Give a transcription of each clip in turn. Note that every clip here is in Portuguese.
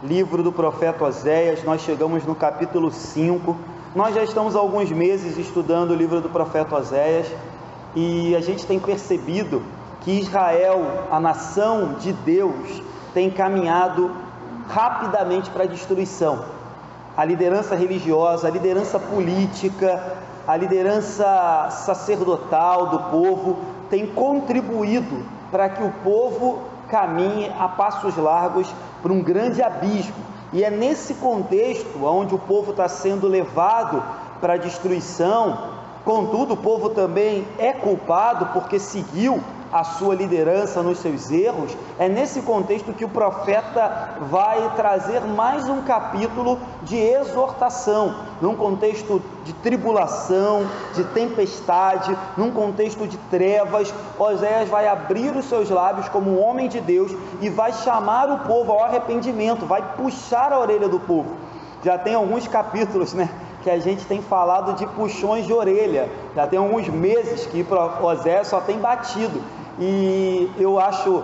livro do profeta Oséias. Nós chegamos no capítulo 5. Nós já estamos há alguns meses estudando o livro do profeta Oséias e a gente tem percebido que Israel, a nação de Deus, tem caminhado rapidamente para a destruição. A liderança religiosa, a liderança política, a liderança sacerdotal do povo tem contribuído para que o povo caminhe a passos largos para um grande abismo. E é nesse contexto onde o povo está sendo levado para a destruição. Contudo, o povo também é culpado porque seguiu a sua liderança nos seus erros. É nesse contexto que o profeta vai trazer mais um capítulo de exortação, num contexto de tribulação, de tempestade, num contexto de trevas. Oséias vai abrir os seus lábios como um homem de Deus e vai chamar o povo ao arrependimento, vai puxar a orelha do povo. Já tem alguns capítulos, que a gente tem falado de puxões de orelha. Já tem alguns meses que Oséias só tem batido. E eu acho,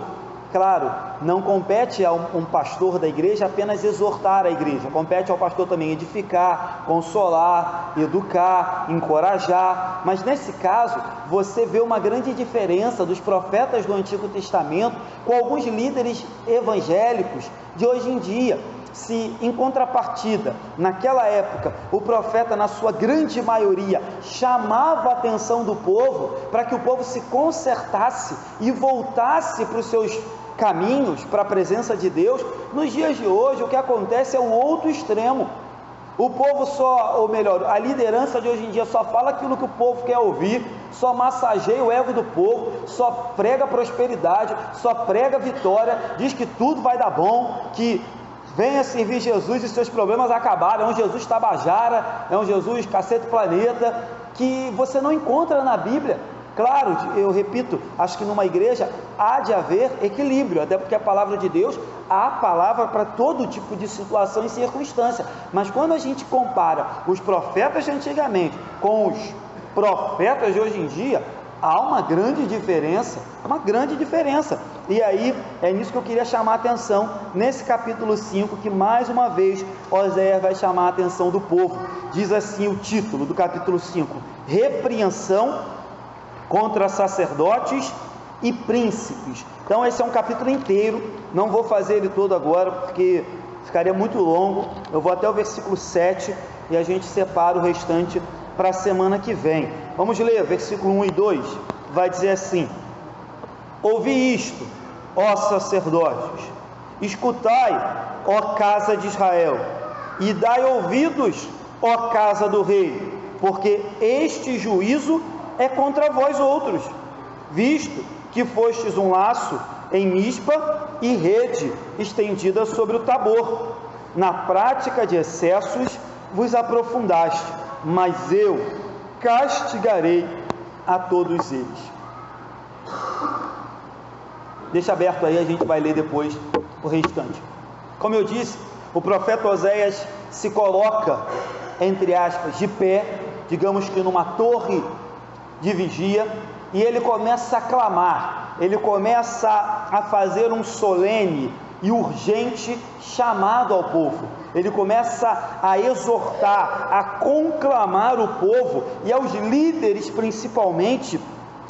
claro, não compete a um pastor da igreja apenas exortar a igreja, compete ao pastor também edificar, consolar, educar, encorajar. Mas nesse caso, você vê uma grande diferença dos profetas do Antigo Testamento com alguns líderes evangélicos de hoje em dia. Se em contrapartida, naquela época, o profeta, na sua grande maioria, chamava a atenção do povo para que o povo se consertasse e voltasse para os seus caminhos, para a presença de Deus, nos dias de hoje o que acontece é o outro extremo. O povo ou melhor, a liderança de hoje em dia só fala aquilo que o povo quer ouvir, só massageia o ego do povo, só prega prosperidade, só prega vitória, diz que tudo vai dar bom, que venha servir Jesus e seus problemas acabaram. É um Jesus tabajara, é um Jesus cacete planeta, que você não encontra na Bíblia. Claro, eu repito, acho que numa igreja há de haver equilíbrio, até porque a palavra de Deus, há palavra para todo tipo de situação e circunstância. Mas quando a gente compara os profetas de antigamente com os profetas de hoje em dia, há uma grande diferença, E aí, é nisso que eu queria chamar a atenção, nesse capítulo 5, que mais uma vez Oséias vai chamar a atenção do povo. Diz assim o título do capítulo 5: repreensão contra sacerdotes e príncipes. Então esse é um capítulo inteiro, não vou fazer ele todo agora, porque ficaria muito longo. Eu vou até o versículo 7 e a gente separa o restante para a semana que vem. Vamos ler, versículo 1 e 2, vai dizer assim: ouvi isto, ó sacerdotes, escutai, ó casa de Israel, e dai ouvidos, ó casa do rei, porque este juízo é contra vós outros, visto que fostes um laço em Mispa e rede estendida sobre o Tabor. Na prática de excessos vos aprofundaste, mas eu castigarei a todos eles. Deixa aberto aí, a gente vai ler depois o restante. Como eu disse, o profeta Oséias se coloca, entre aspas, de pé, digamos que numa torre de vigia, e ele começa a clamar, ele começa a fazer um solene e urgente chamado ao povo. Ele começa a exortar, a conclamar o povo e aos líderes principalmente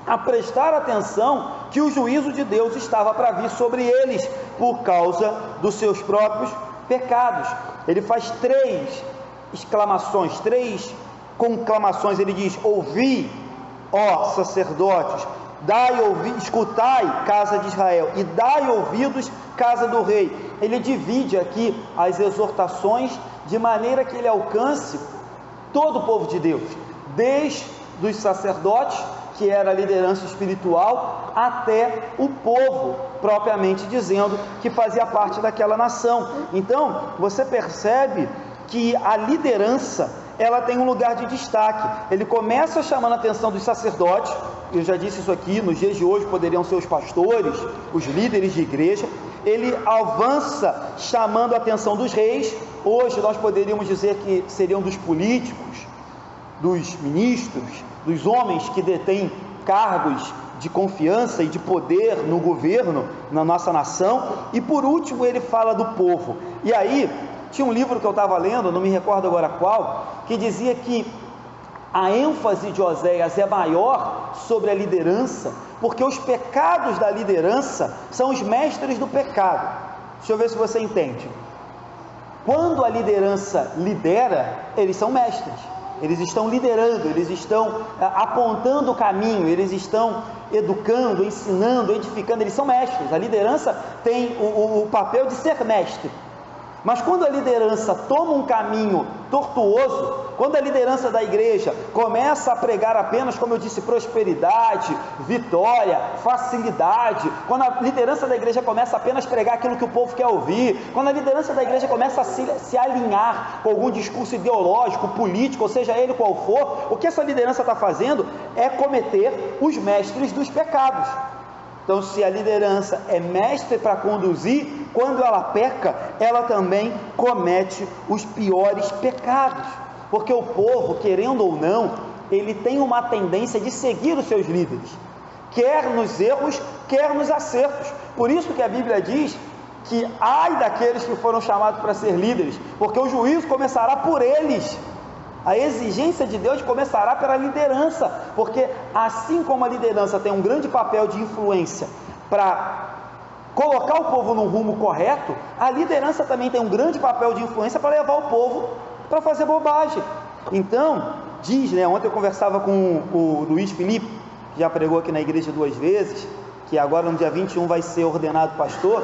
a prestar atenção que o juízo de Deus estava para vir sobre eles por causa dos seus próprios pecados. Ele faz três exclamações, três conclamações. Ele diz: ouvi, ó sacerdotes, escutai, casa de Israel, e dai ouvidos, casa do rei. Ele divide aqui as exortações de maneira que ele alcance todo o povo de Deus, desde os sacerdotes, que era a liderança espiritual, até o povo, propriamente dizendo, que fazia parte daquela nação. Então, você percebe que a liderança, ela tem um lugar de destaque. Ele começa chamando a atenção dos sacerdotes, eu já disse isso aqui, nos dias de hoje poderiam ser os pastores, os líderes de igreja. Ele avança chamando a atenção dos reis, hoje nós poderíamos dizer que seriam dos políticos, dos ministros, dos homens que detêm cargos de confiança e de poder no governo, na nossa nação. E por último ele fala do povo. E aí tinha um livro que eu estava lendo, não me recordo agora qual, que dizia que a ênfase de Oséias é maior sobre a liderança, porque os pecados da liderança são os mestres do pecado. Deixa eu ver se você entende. Quando a liderança lidera, eles são mestres, eles estão liderando, eles estão apontando o caminho, eles estão educando, ensinando, edificando, eles são mestres. A liderança tem o papel de ser mestre. Mas quando a liderança toma um caminho tortuoso, quando a liderança da igreja começa a pregar apenas, como eu disse, prosperidade, vitória, facilidade, quando a liderança da igreja começa apenas a pregar aquilo que o povo quer ouvir, quando a liderança da igreja começa a se alinhar com algum discurso ideológico, político, ou seja ele qual for, o que essa liderança está fazendo é cometer os mestres dos pecados. Então, se a liderança é mestre para conduzir, quando ela peca, ela também comete os piores pecados, porque o povo, querendo ou não, ele tem uma tendência de seguir os seus líderes, quer nos erros, quer nos acertos. Por isso que a Bíblia diz que ai daqueles que foram chamados para ser líderes, porque o juízo começará por eles. A exigência de Deus começará pela liderança, porque assim como a liderança tem um grande papel de influência para colocar o povo no rumo correto, a liderança também tem um grande papel de influência para levar o povo para fazer bobagem. Então, diz, ontem eu conversava com o Luiz Felipe, que já pregou aqui na igreja 2 vezes, que agora no dia 21 vai ser ordenado pastor,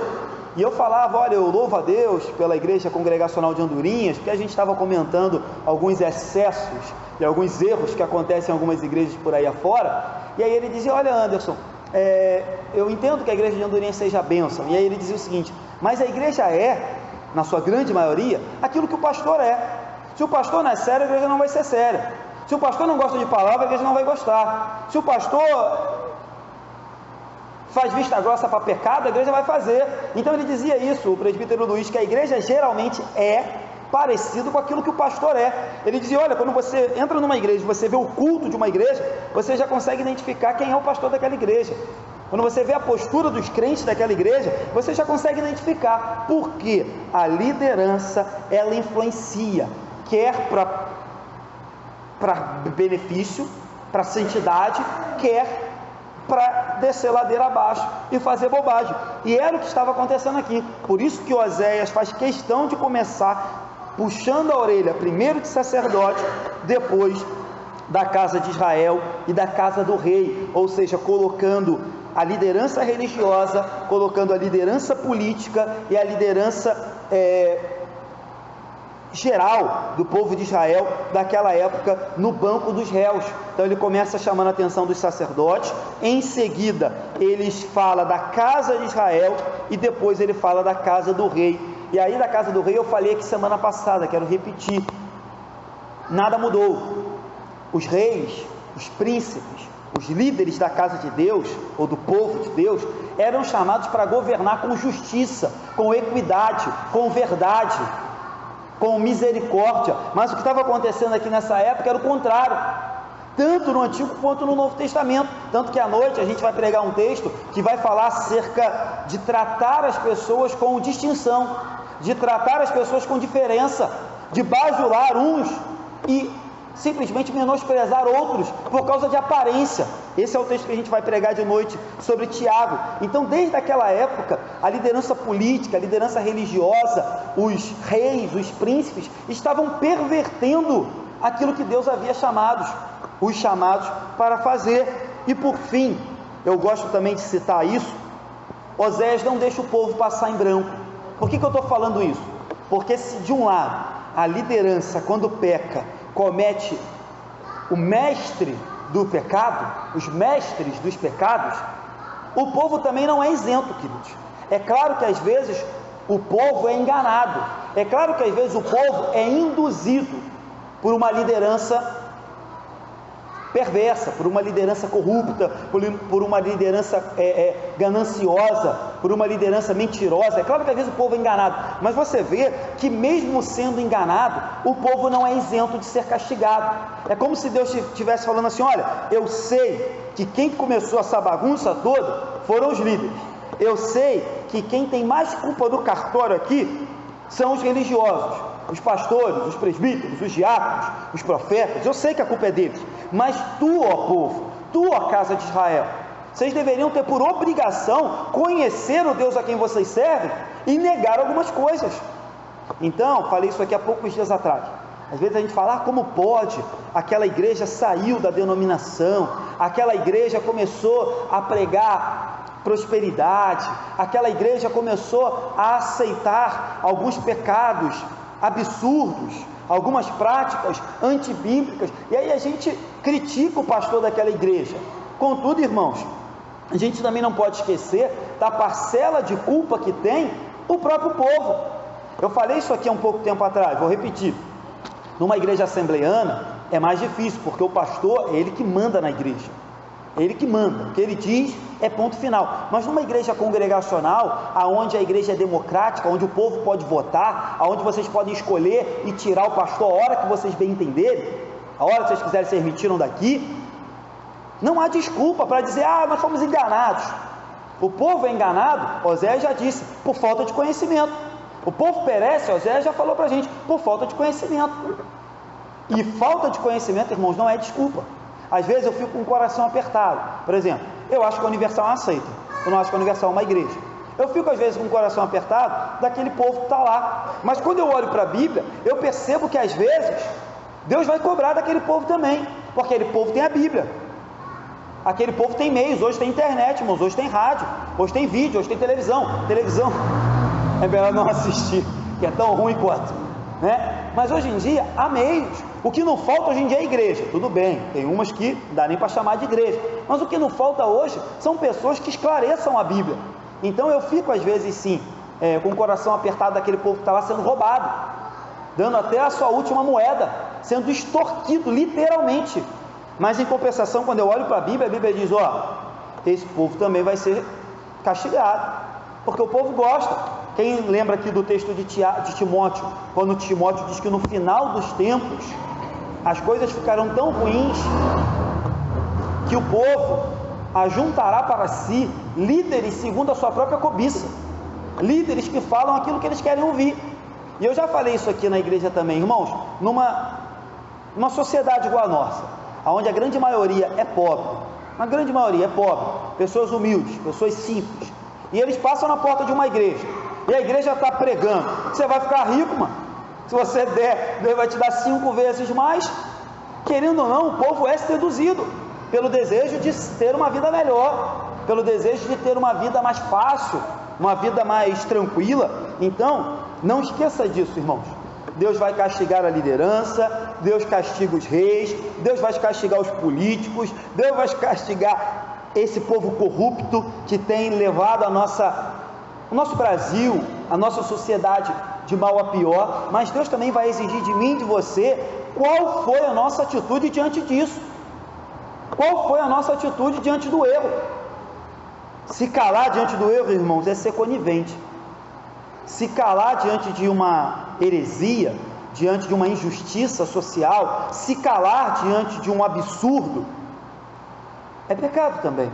e eu falava, olha, eu louvo a Deus pela igreja congregacional de Andorinhas, porque a gente estava comentando alguns excessos e alguns erros que acontecem em algumas igrejas por aí afora, e aí ele dizia, olha Anderson, eu entendo que a igreja de Andorinhas seja bênção, e aí ele dizia o seguinte, mas a igreja é, na sua grande maioria, aquilo que o pastor é. Se o pastor não é sério, a igreja não vai ser séria. Se o pastor não gosta de palavra, a igreja não vai gostar. Se o pastor faz vista grossa para pecado, a igreja vai fazer. Então ele dizia isso, o presbítero Luiz, que a igreja geralmente é parecido com aquilo que o pastor é. Ele dizia, olha, quando você entra numa igreja, você vê o culto de uma igreja, você já consegue identificar quem é o pastor daquela igreja. Quando você vê a postura dos crentes daquela igreja, você já consegue identificar, porque a liderança, ela influencia, quer para benefício, para santidade, quer para descer ladeira abaixo e fazer bobagem. E era o que estava acontecendo aqui. Por isso que Oséias faz questão de começar puxando a orelha, primeiro de sacerdote, depois da casa de Israel e da casa do rei, ou seja, colocando a liderança religiosa, colocando a liderança política e a liderança geral do povo de Israel daquela época no banco dos réus. Então ele começa chamando a atenção dos sacerdotes, em seguida ele fala da casa de Israel e depois ele fala da casa do rei. E aí da casa do rei eu falei aqui semana passada, quero repetir, nada mudou. Os reis, os príncipes, os líderes da casa de Deus ou do povo de Deus eram chamados para governar com justiça, com equidade, com verdade, com misericórdia. Mas o que estava acontecendo aqui nessa época era o contrário, tanto no Antigo quanto no Novo Testamento. Tanto que à noite a gente vai pregar um texto que vai falar acerca de tratar as pessoas com distinção, de tratar as pessoas com diferença, de bajular uns e simplesmente menosprezar outros por causa de aparência. Esse é o texto que a gente vai pregar de noite sobre Tiago. Então, desde aquela época, a liderança política, a liderança religiosa, os reis, os príncipes, estavam pervertendo aquilo que Deus havia os chamados para fazer. E por fim, eu gosto também de citar isso, Oséias não deixa o povo passar em branco. Por que eu estou falando isso? Porque se de um lado, a liderança, quando peca, comete o mestre do pecado, os mestres dos pecados, o povo também não é isento, queridos. É claro que às vezes o povo é enganado, é claro que às vezes o povo é induzido por uma liderança perversa, por uma liderança corrupta, por uma liderança gananciosa, por uma liderança mentirosa. É claro que às vezes o povo é enganado, mas você vê que mesmo sendo enganado, o povo não é isento de ser castigado. É como se Deus estivesse falando assim: olha, eu sei que quem começou essa bagunça toda foram os líderes, eu sei que quem tem mais culpa do cartório aqui são os religiosos, os pastores, os presbíteros, os diáconos, os profetas. Eu sei que a culpa é deles, mas tu, ó povo, tu, ó casa de Israel, vocês deveriam ter por obrigação conhecer o Deus a quem vocês servem e negar algumas coisas. Então, falei isso aqui há poucos dias atrás. Às vezes a gente fala: como pode? Aquela igreja saiu da denominação, aquela igreja começou a pregar prosperidade, aquela igreja começou a aceitar alguns pecados absurdos, algumas práticas antibíblicas, e aí a gente critica o pastor daquela igreja. Contudo, irmãos, a gente também não pode esquecer da parcela de culpa que tem o próprio povo. Eu falei isso aqui há um pouco tempo atrás, vou repetir. Numa igreja assembleiana é mais difícil, porque o pastor é ele que manda na igreja, é ele que manda, o que ele diz é ponto final. Mas numa igreja congregacional, aonde a igreja é democrática, onde o povo pode votar, aonde vocês podem escolher e tirar o pastor a hora que vocês bem entenderem, a hora que vocês quiserem ser retirados daqui, não há desculpa para dizer: nós fomos enganados. O povo é enganado, Oséias já disse, por falta de conhecimento. O povo perece, Oséias já falou para a gente, por falta de conhecimento. E falta de conhecimento, irmãos, não é desculpa. Às vezes eu fico com o coração apertado. Por exemplo, eu acho que a Universal é uma seita, eu não acho que a Universal é uma igreja. Eu fico às vezes com o coração apertado daquele povo que está lá. Mas quando eu olho para a Bíblia, eu percebo que às vezes Deus vai cobrar daquele povo também, porque aquele povo tem a Bíblia, aquele povo tem meios. Hoje tem internet, irmãos, hoje tem rádio, hoje tem vídeo, hoje tem televisão é melhor não assistir, que é tão ruim quanto, né? Mas hoje em dia há meios. O que não falta hoje em dia é igreja. Tudo bem, tem umas que não dá nem para chamar de igreja, mas o que não falta hoje são pessoas que esclareçam a Bíblia. Então eu fico às vezes sim, com o coração apertado daquele povo que está lá sendo roubado, dando até a sua última moeda, sendo extorquido literalmente. Mas em compensação, quando eu olho para a Bíblia diz: esse povo também vai ser castigado, porque o povo gosta. Quem lembra aqui do texto de Timóteo, quando Timóteo diz que no final dos tempos as coisas ficarão tão ruins que o povo ajuntará para si líderes segundo a sua própria cobiça, líderes que falam aquilo que eles querem ouvir. E eu já falei isso aqui na igreja também, irmãos. Numa sociedade igual a nossa, onde a grande maioria é pobre, pessoas humildes, pessoas simples, e eles passam na porta de uma igreja, e a igreja está pregando: você vai ficar rico, mano, se você der, Deus vai te dar 5 vezes mais. Querendo ou não, o povo é seduzido pelo desejo de ter uma vida melhor, pelo desejo de ter uma vida mais fácil, uma vida mais tranquila. Então, não esqueça disso, irmãos. Deus vai castigar a liderança, Deus castiga os reis, Deus vai castigar os políticos, Deus vai castigar esse povo corrupto que tem levado o nosso Brasil, a nossa sociedade de mal a pior. Mas Deus também vai exigir de mim e de você qual foi a nossa atitude diante disso, qual foi a nossa atitude diante do erro. Se calar diante do erro, irmãos, é ser conivente. Se calar diante de uma heresia, diante de uma injustiça social, se calar diante de um absurdo, é pecado também.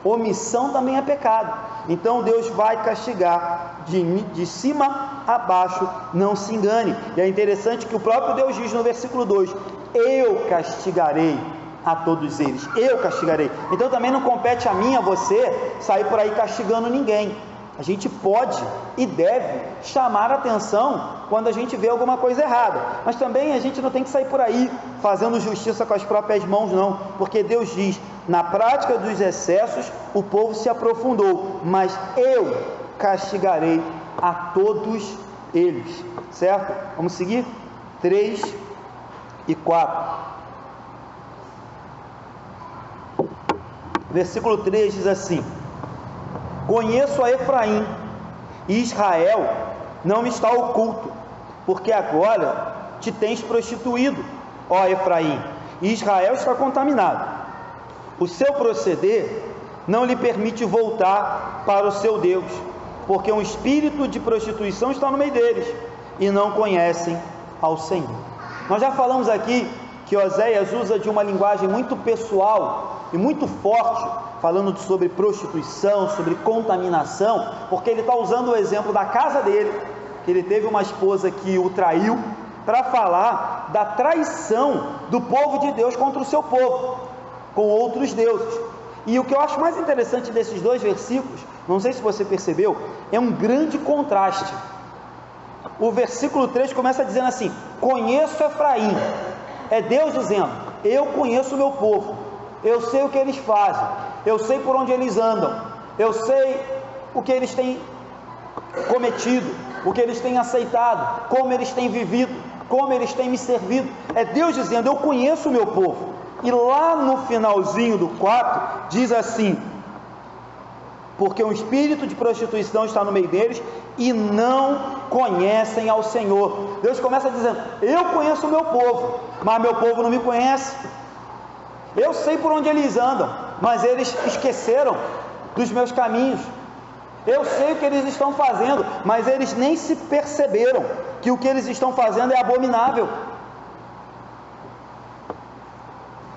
Omissão também é pecado. Então Deus vai castigar de cima a baixo, não se engane. E é interessante que o próprio Deus diz no versículo 2: eu castigarei a todos eles, eu castigarei. Então também não compete a mim, a você, sair por aí castigando ninguém. A gente pode e deve chamar a atenção quando a gente vê alguma coisa errada, mas também a gente não tem que sair por aí fazendo justiça com as próprias mãos, não, porque Deus diz: na prática dos excessos o povo se aprofundou, mas eu castigarei a todos eles. Certo? Vamos seguir? 3 e 4. Versículo 3 diz assim: conheço a Efraim, e Israel não me está oculto, porque agora te tens prostituído, ó Efraim, e Israel está contaminado. O seu proceder não lhe permite voltar para o seu Deus, porque um espírito de prostituição está no meio deles, e não conhecem ao Senhor. Nós já falamos aqui que Oséias usa de uma linguagem muito pessoal e muito forte, falando sobre prostituição, sobre contaminação, porque ele está usando o exemplo da casa dele, que ele teve uma esposa que o traiu, para falar da traição do povo de Deus contra o seu povo, com outros deuses. E o que eu acho mais interessante desses dois versículos, não sei se você percebeu, é um grande contraste. O versículo 3 começa dizendo assim: conheço Efraim. É Deus dizendo: eu conheço o meu povo, eu sei o que eles fazem, eu sei por onde eles andam, eu sei o que eles têm cometido, o que eles têm aceitado, como eles têm vivido, como eles têm me servido. É Deus dizendo: eu conheço o meu povo. E lá no finalzinho do 4 diz assim: porque um espírito de prostituição está no meio deles e não conhecem ao Senhor. Deus começa dizendo: eu conheço o meu povo, mas meu povo não me conhece. Eu sei por onde eles andam, mas eles esqueceram dos meus caminhos. Eu sei o que eles estão fazendo, mas eles nem se perceberam que o que eles estão fazendo é abominável.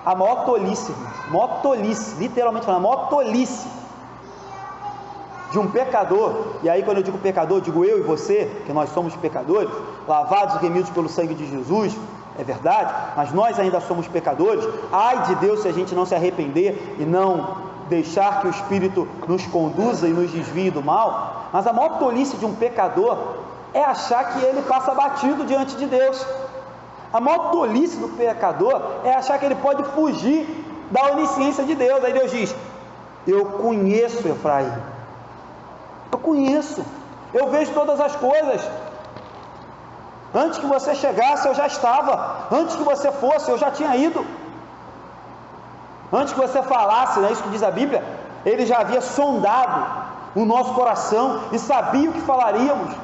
A maior tolice, literalmente falando, a maior tolice de um pecador, e aí quando eu digo pecador, digo eu e você, que nós somos pecadores, lavados e remidos pelo sangue de Jesus, é verdade, mas nós ainda somos pecadores. Ai de Deus se a gente não se arrepender e não deixar que o Espírito nos conduza e nos desvie do mal. Mas a maior tolice de um pecador é achar que ele passa batido diante de Deus. A maior tolice do pecador é achar que ele pode fugir da onisciência de Deus. Aí Deus diz: eu conheço Efraim, eu conheço, eu vejo todas as coisas. Antes que você chegasse eu já estava, antes que você fosse eu já tinha ido, antes que você falasse, não é isso que diz a Bíblia? Ele já havia sondado o nosso coração e sabia o que falaríamos.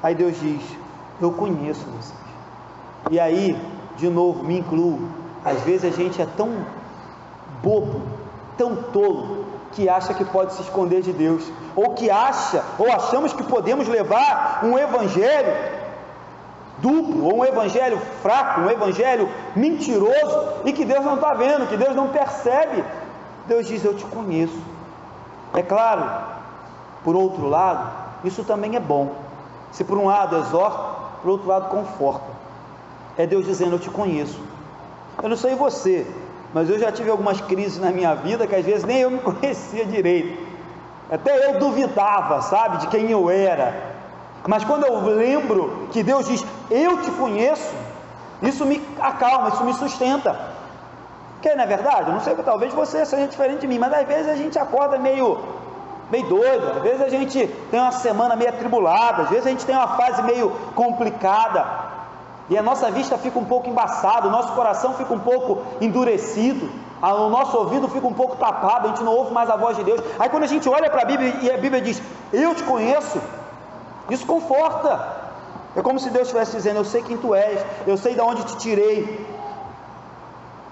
Aí Deus diz: eu conheço vocês. E aí, de novo, me incluo, às vezes a gente é tão bobo, tão tolo, que acha que pode se esconder de Deus, ou achamos que podemos levar um evangelho duplo, ou um evangelho fraco, um evangelho mentiroso, e que Deus não está vendo, que Deus não percebe. Deus diz: eu te conheço. É claro, por outro lado, isso também é bom. Se por um lado exorta, por outro lado conforta. É Deus dizendo: eu te conheço. Eu não sei você, mas eu já tive algumas crises na minha vida que às vezes nem eu me conhecia direito, até eu duvidava, sabe, de quem eu era. Mas quando eu lembro que Deus diz: eu te conheço, isso me acalma, isso me sustenta. Porque não é verdade? Eu não sei, talvez você seja diferente de mim, mas às vezes a gente acorda meio doido, às vezes a gente tem uma semana meio atribulada, às vezes a gente tem uma fase meio complicada, e a nossa vista fica um pouco embaçada, o nosso coração fica um pouco endurecido, o nosso ouvido fica um pouco tapado, a gente não ouve mais a voz de Deus. Aí quando a gente olha para a Bíblia e a Bíblia diz: eu te conheço, isso conforta. É como se Deus estivesse dizendo: eu sei quem tu és, eu sei de onde te tirei,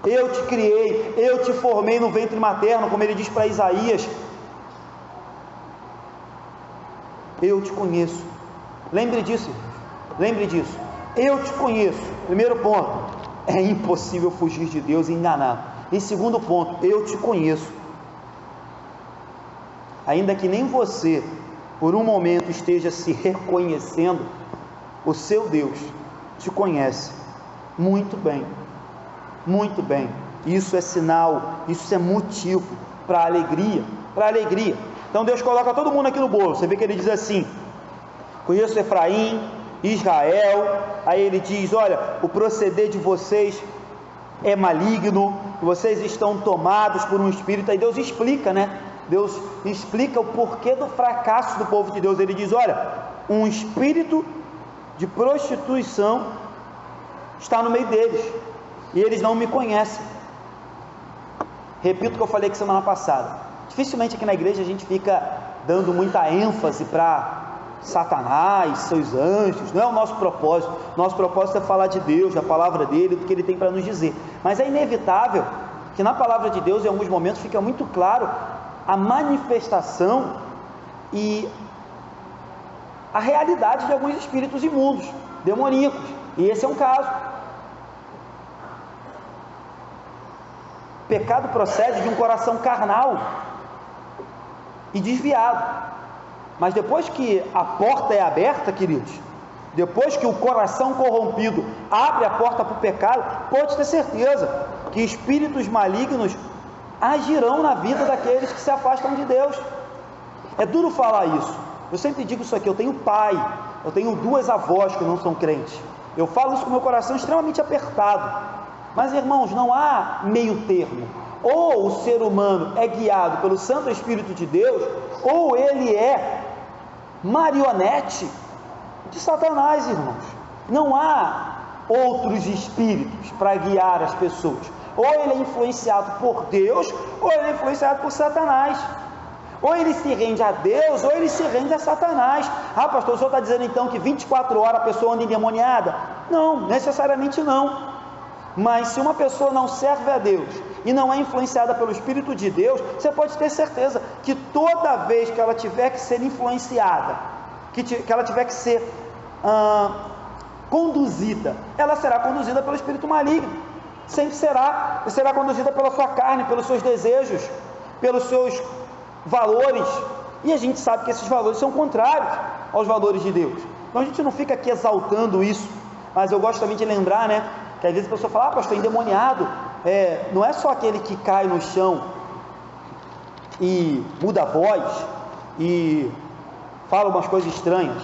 eu te criei, eu te formei no ventre materno, como ele diz para Isaías. Eu te conheço. Lembre disso, lembre disso. Eu te conheço. Primeiro ponto: é impossível fugir de Deus e enganar. E segundo ponto: eu te conheço. Ainda que nem você por um momento esteja se reconhecendo, o seu Deus te conhece muito bem, muito bem. Isso é sinal, isso é motivo para alegria, para alegria. Então Deus coloca todo mundo aqui no bolo. Você vê que ele diz assim: conheço Efraim, Israel. Aí ele diz: olha, o proceder de vocês é maligno, vocês estão tomados por um espírito. Aí Deus explica, né? Deus explica o porquê do fracasso do povo de Deus. Ele diz: olha, um espírito de prostituição está no meio deles, e eles não me conhecem. Repito o que eu falei aqui semana passada: dificilmente aqui na igreja a gente fica dando muita ênfase para Satanás, seus anjos, não é o nosso propósito. Nosso propósito é falar de Deus, da palavra dele, do que ele tem para nos dizer. Mas é inevitável que na palavra de Deus, em alguns momentos, fica muito claro a manifestação e a realidade de alguns espíritos imundos, demoníacos, e esse é um caso. Pecado procede de um coração carnal e desviado. Mas depois que a porta é aberta, queridos, depois que o coração corrompido abre a porta para o pecado, pode ter certeza que espíritos malignos agirão na vida daqueles que se afastam de Deus. É duro falar isso. Eu sempre digo isso aqui, eu tenho pai, eu tenho 2 avós que não são crentes. Eu falo isso com meu coração extremamente apertado. Mas, irmãos, não há meio termo. Ou o ser humano é guiado pelo Santo Espírito de Deus, ou ele é marionete de Satanás, irmãos. Não há outros espíritos para guiar as pessoas. Ou ele é influenciado por Deus, ou ele é influenciado por Satanás. Ou ele se rende a Deus, ou ele se rende a Satanás. Ah, pastor, o senhor está dizendo então que 24 horas a pessoa anda endemoniada? Não, necessariamente não. Mas se uma pessoa não serve a Deus e não é influenciada pelo Espírito de Deus, você pode ter certeza que toda vez que ela tiver que ser influenciada, que ela tiver que ser conduzida, ela será conduzida pelo Espírito maligno. Sempre será conduzida pela sua carne, pelos seus desejos, pelos seus valores, e a gente sabe que esses valores são contrários aos valores de Deus. Então a gente não fica aqui exaltando isso, mas eu gosto também de lembrar, né, que às vezes a pessoa fala, pastor, endemoniado, não é só aquele que cai no chão e muda a voz e fala umas coisas estranhas.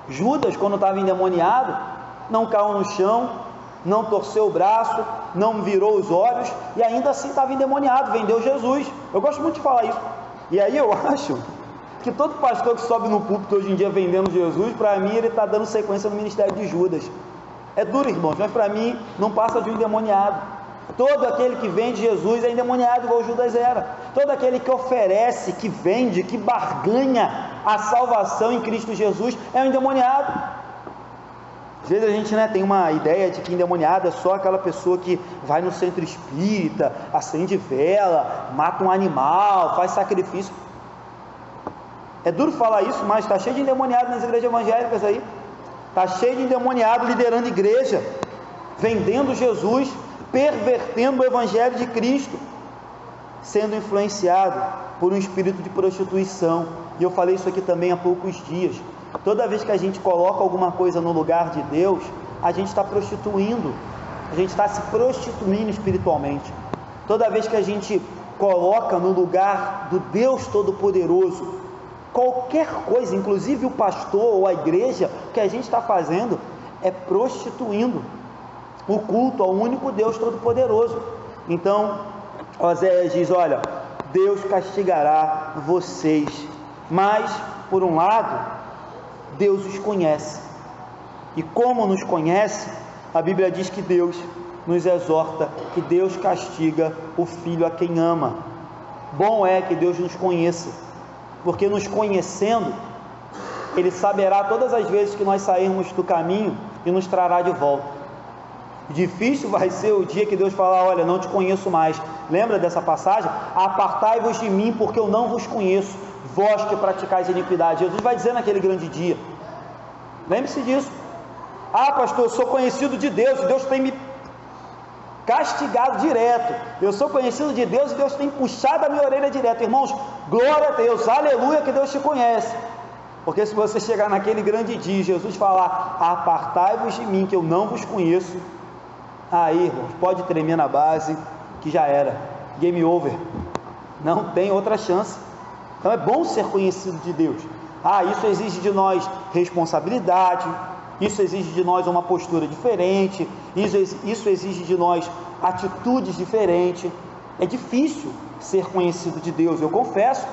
Judas, quando estava endemoniado, não caiu no chão, não torceu o braço, não virou os olhos, e ainda assim estava endemoniado, vendeu Jesus. Eu gosto muito de falar isso. E aí eu acho que todo pastor que sobe no púlpito hoje em dia vendendo Jesus, para mim ele está dando sequência no ministério de Judas. É duro, irmãos, mas para mim não passa de um endemoniado. Todo aquele que vende Jesus é endemoniado, igual Judas era. Todo aquele que oferece, que vende, que barganha a salvação em Cristo Jesus é um endemoniado. Às vezes a gente, tem uma ideia de que endemoniado é só aquela pessoa que vai no centro espírita, acende vela, mata um animal, faz sacrifício. É duro falar isso, mas está cheio de endemoniado nas igrejas evangélicas aí. Está cheio de endemoniado liderando igreja, vendendo Jesus, pervertendo o evangelho de Cristo, sendo influenciado por um espírito de prostituição. E eu falei isso aqui também há poucos dias. Toda vez que a gente coloca alguma coisa no lugar de Deus, a gente está prostituindo, a gente está se prostituindo espiritualmente. Toda vez que a gente coloca no lugar do Deus Todo-Poderoso qualquer coisa, inclusive o pastor ou a igreja, que a gente está fazendo é prostituindo o culto ao único Deus Todo-Poderoso. Então Oséias diz, olha, Deus castigará vocês, mas por um lado Deus os conhece, e como nos conhece, a Bíblia diz que Deus nos exorta, que Deus castiga o filho a quem ama. Bom é que Deus nos conheça, porque nos conhecendo, Ele saberá todas as vezes que nós sairmos do caminho e nos trará de volta. Difícil vai ser o dia que Deus falar, olha, não te conheço mais. Lembra dessa passagem? Apartai-vos de mim, porque eu não vos conheço, vós que praticais iniquidade. Jesus vai dizer naquele grande dia. Lembre-se disso. Ah, pastor, eu sou conhecido de Deus, Deus tem me castigado direto. Eu sou conhecido de Deus e Deus tem puxado a minha orelha direto. Irmãos, glória a Deus, aleluia, que Deus te conhece. Porque se você chegar naquele grande dia, Jesus falar, apartai-vos de mim, que eu não vos conheço, aí, irmãos, pode tremer na base, que já era, game over, não tem outra chance. Então é bom ser conhecido de Deus. Isso exige de nós responsabilidade, isso exige de nós uma postura diferente, isso exige de nós atitudes diferentes. É difícil ser conhecido de Deus, eu confesso,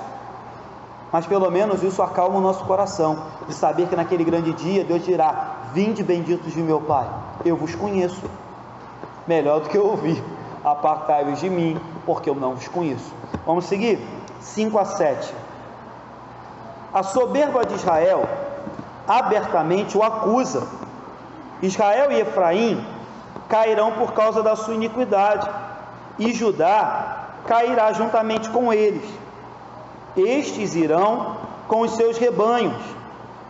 mas pelo menos isso acalma o nosso coração, de saber que naquele grande dia Deus dirá, vinde benditos de meu Pai, eu vos conheço. Melhor do que eu ouvir, apartai-vos de mim, porque eu não vos conheço. Vamos seguir? 5 a 7. A soberba de Israel abertamente o acusa. Israel e Efraim cairão por causa da sua iniquidade, e Judá cairá juntamente com eles. Estes irão com os seus rebanhos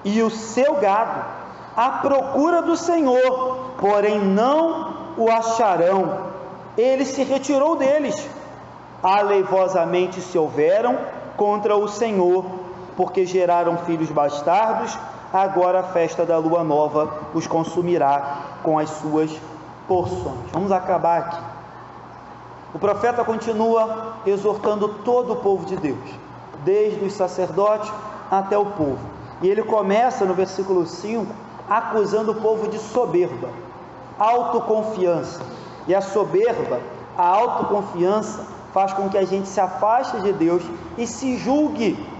e o seu gado à procura do Senhor, porém não o acharão. Ele se retirou deles. Aleivosamente se houveram contra o Senhor, porque geraram filhos bastardos. Agora a festa da lua nova os consumirá com as suas porções. Vamos acabar aqui. O profeta continua exortando todo o povo de Deus, desde os sacerdotes até o povo. E ele começa no versículo 5, acusando o povo de soberba, autoconfiança. E a soberba, a autoconfiança, faz com que a gente se afaste de Deus e se julgue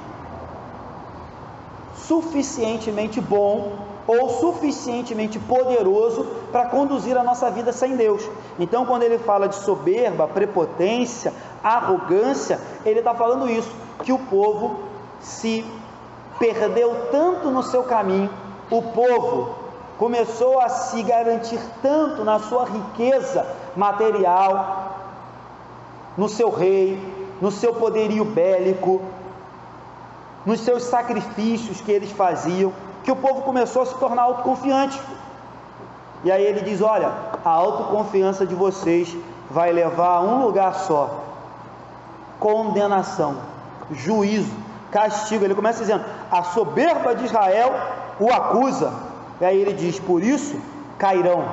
suficientemente bom ou suficientemente poderoso para conduzir a nossa vida sem Deus. Então, quando ele fala de soberba, prepotência, arrogância, ele está falando isso, que o povo se perdeu tanto no seu caminho, o povo começou a se garantir tanto na sua riqueza material, no seu rei, no seu poderio bélico, nos seus sacrifícios que eles faziam, que o povo começou a se tornar autoconfiante. E aí ele diz: olha, a autoconfiança de vocês vai levar a um lugar só: condenação, juízo, castigo. Ele começa dizendo: a soberba de Israel o acusa. E aí ele diz: por isso cairão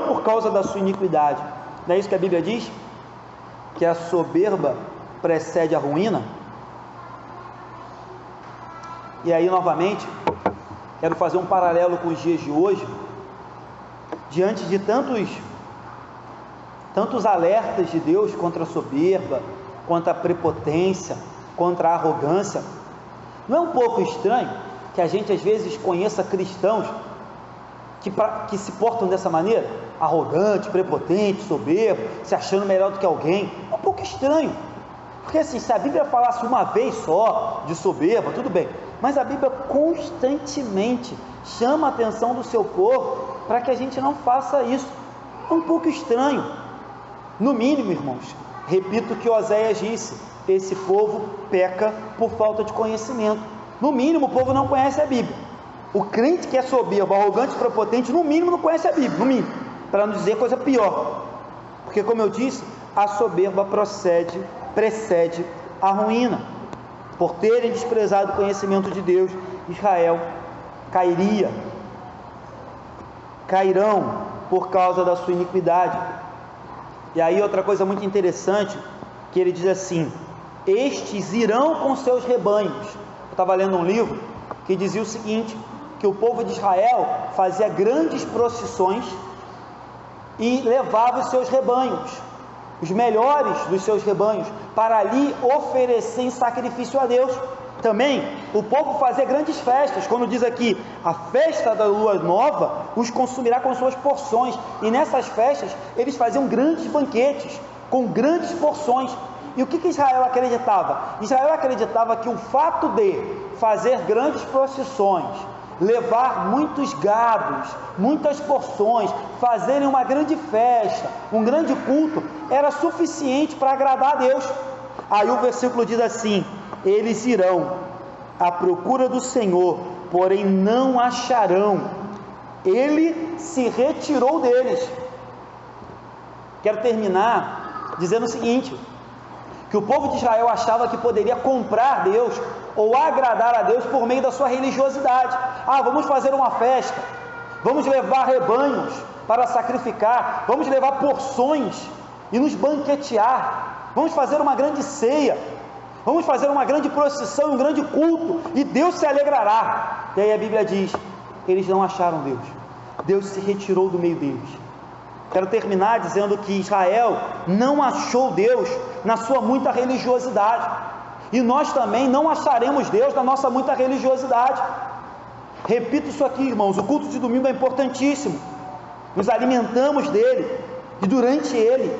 por causa da sua iniquidade. Não é isso que a Bíblia diz? Que a soberba precede a ruína? E aí, novamente, quero fazer um paralelo com os dias de hoje. Diante de tantos alertas de Deus contra a soberba, contra a prepotência, contra a arrogância, não é um pouco estranho que a gente às vezes conheça cristãos que se portam dessa maneira, arrogante, prepotente, soberbo, se achando melhor do que alguém? É um pouco estranho, porque assim, se a Bíblia falasse uma vez só de soberba, tudo bem, mas a Bíblia constantemente chama a atenção do seu povo para que a gente não faça isso. É um pouco estranho. No mínimo, irmãos, repito o que Oséias disse: esse povo peca por falta de conhecimento. No mínimo, o povo não conhece a Bíblia. O crente que é soberbo, arrogante, prepotente, no mínimo não conhece a Bíblia, no mínimo, para não dizer coisa pior, porque, como eu disse, a soberba precede a ruína. Por terem desprezado o conhecimento de Deus, Israel cairão por causa da sua iniquidade. E aí outra coisa muito interessante, que ele diz assim: estes irão com seus rebanhos. Eu estava lendo um livro que dizia o seguinte, que o povo de Israel fazia grandes procissões e levava os seus rebanhos, os melhores dos seus rebanhos, para ali oferecer em sacrifício a Deus. Também o povo fazia grandes festas, quando diz aqui, a festa da lua nova os consumirá com suas porções, e nessas festas eles faziam grandes banquetes, com grandes porções. E o que Israel acreditava? Israel acreditava que o fato de fazer grandes procissões, levar muitos gados, muitas porções, fazerem uma grande festa, um grande culto, era suficiente para agradar a Deus. Aí o versículo diz assim: eles irão à procura do Senhor, porém não acharão. Ele se retirou deles. Quero terminar dizendo o seguinte, que o povo de Israel achava que poderia comprar Deus ou agradar a Deus por meio da sua religiosidade. Vamos fazer uma festa, vamos levar rebanhos para sacrificar, vamos levar porções e nos banquetear, vamos fazer uma grande ceia, vamos fazer uma grande procissão, um grande culto, e Deus se alegrará. E aí a Bíblia diz: eles não acharam Deus, Deus se retirou do meio deles. Quero terminar dizendo que Israel não achou Deus na sua muita religiosidade, e nós também não acharemos Deus na nossa muita religiosidade. Repito isso aqui, irmãos: o culto de domingo é importantíssimo, nos alimentamos dele e durante ele,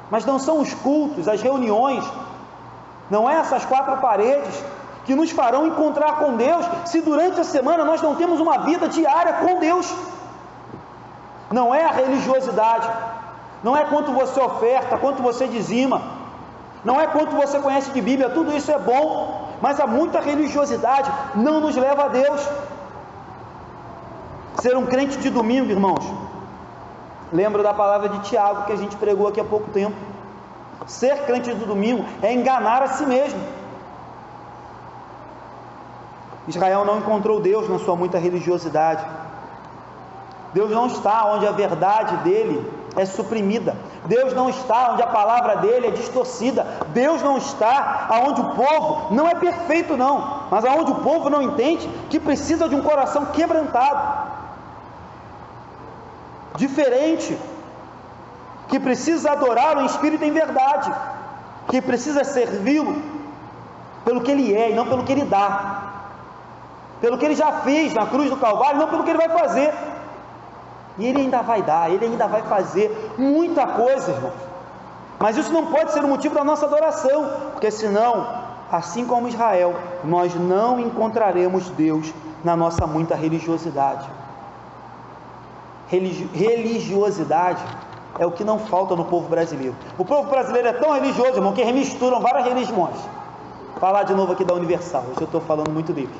mas não são os cultos, as reuniões, não é essas quatro paredes que nos farão encontrar com Deus, se durante a semana nós não temos uma vida diária com Deus. Não é a religiosidade, não é quanto você oferta, quanto você dizima, não é quanto você conhece de Bíblia, tudo isso é bom, mas há muita religiosidade, não nos leva a Deus. Ser um crente de domingo, irmãos, lembro da palavra de Tiago que a gente pregou aqui há pouco tempo. Ser crente de domingo é enganar a si mesmo. Israel não encontrou Deus na sua muita religiosidade. Deus não está onde a verdade dele é suprimida. Deus não está onde a palavra dele é distorcida. Deus não está aonde o povo não é perfeito não, mas aonde o povo não entende que precisa de um coração quebrantado, diferente, que precisa adorá-lo em espírito e em verdade, que precisa servi-lo pelo que ele é e não pelo que ele dá, pelo que ele já fez na cruz do Calvário, não pelo que ele vai fazer. E ele ainda vai dar, ele ainda vai fazer muita coisa, irmãos. Mas isso não pode ser o motivo da nossa adoração, porque senão, assim como Israel, nós não encontraremos Deus na nossa muita religiosidade. Religiosidade é o que não falta no povo brasileiro. O povo brasileiro é tão religioso, irmão, que eles misturam várias religiões. Vou falar de novo aqui da Universal, hoje eu estou falando muito deles.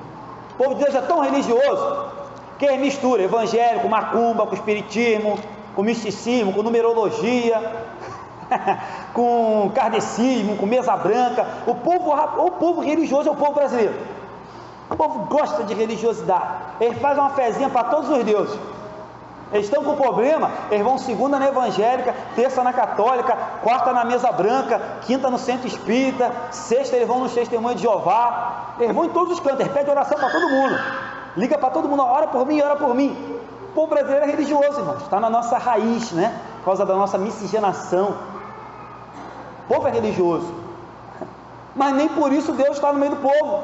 O povo de Deus é tão religioso que eles misturam evangélico, macumba, com espiritismo, com misticismo, com numerologia, com kardecismo, com mesa branca. O povo religioso é o povo brasileiro. O povo gosta de religiosidade. Eles fazem uma fezinha para todos os deuses. Eles estão com problema, eles vão segunda na evangélica, terça na católica, quarta na mesa branca, quinta no centro espírita, sexta eles vão no testemunho de Jeová. Eles vão em todos os cantos, eles pedem oração para todo mundo, liga para todo mundo, ora por mim, ora por mim. O povo brasileiro é religioso, irmãos, está na nossa raiz, né? Por causa da nossa miscigenação. O povo é religioso, mas nem por isso Deus está no meio do povo.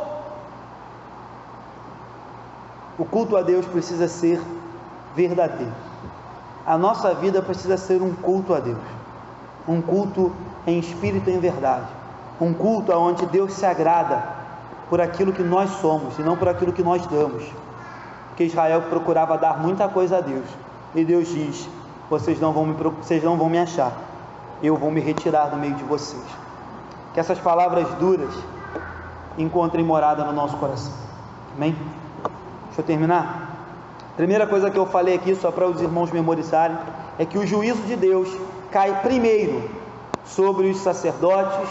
O culto a Deus precisa ser verdadeiro. A nossa vida precisa ser um culto a Deus, um culto em espírito e em verdade, um culto onde Deus se agrada por aquilo que nós somos e não por aquilo que nós damos. Porque Israel procurava dar muita coisa a Deus, e Deus diz: vocês não vão me achar, eu vou me retirar do meio de vocês. Que essas palavras duras encontrem morada no nosso coração. Amém? Deixa eu terminar. Primeira coisa que eu falei aqui, só para os irmãos memorizarem, é que o juízo de Deus cai primeiro sobre os sacerdotes,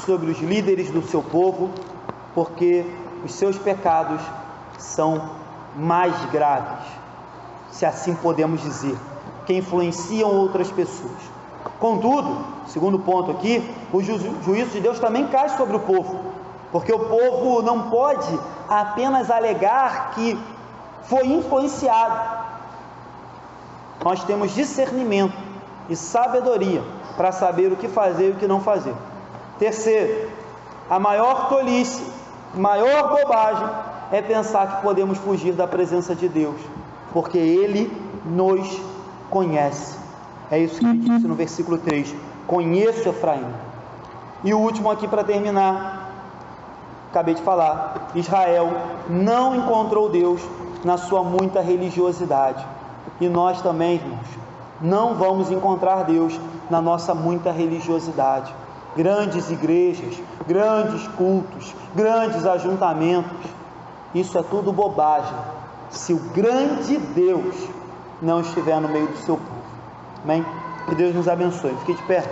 sobre os líderes do seu povo, porque os seus pecados são mais graves, se assim podemos dizer, que influenciam outras pessoas. Contudo, segundo ponto aqui, o juízo de Deus também cai sobre o povo, porque o povo não pode apenas alegar que foi influenciado. Nós temos discernimento e sabedoria para saber o que fazer e o que não fazer. Terceiro, a maior tolice, maior bobagem é pensar que podemos fugir da presença de Deus, porque Ele nos conhece. É isso que ele disse no versículo 3: conheço Efraim. E o último aqui para terminar, acabei de falar, Israel não encontrou Deus na sua muita religiosidade, e nós também, irmãos, não vamos encontrar Deus na nossa muita religiosidade. Grandes igrejas, grandes cultos, grandes ajuntamentos, isso é tudo bobagem, se o grande Deus não estiver no meio do seu povo. Amém? Que Deus nos abençoe. Fique de pé.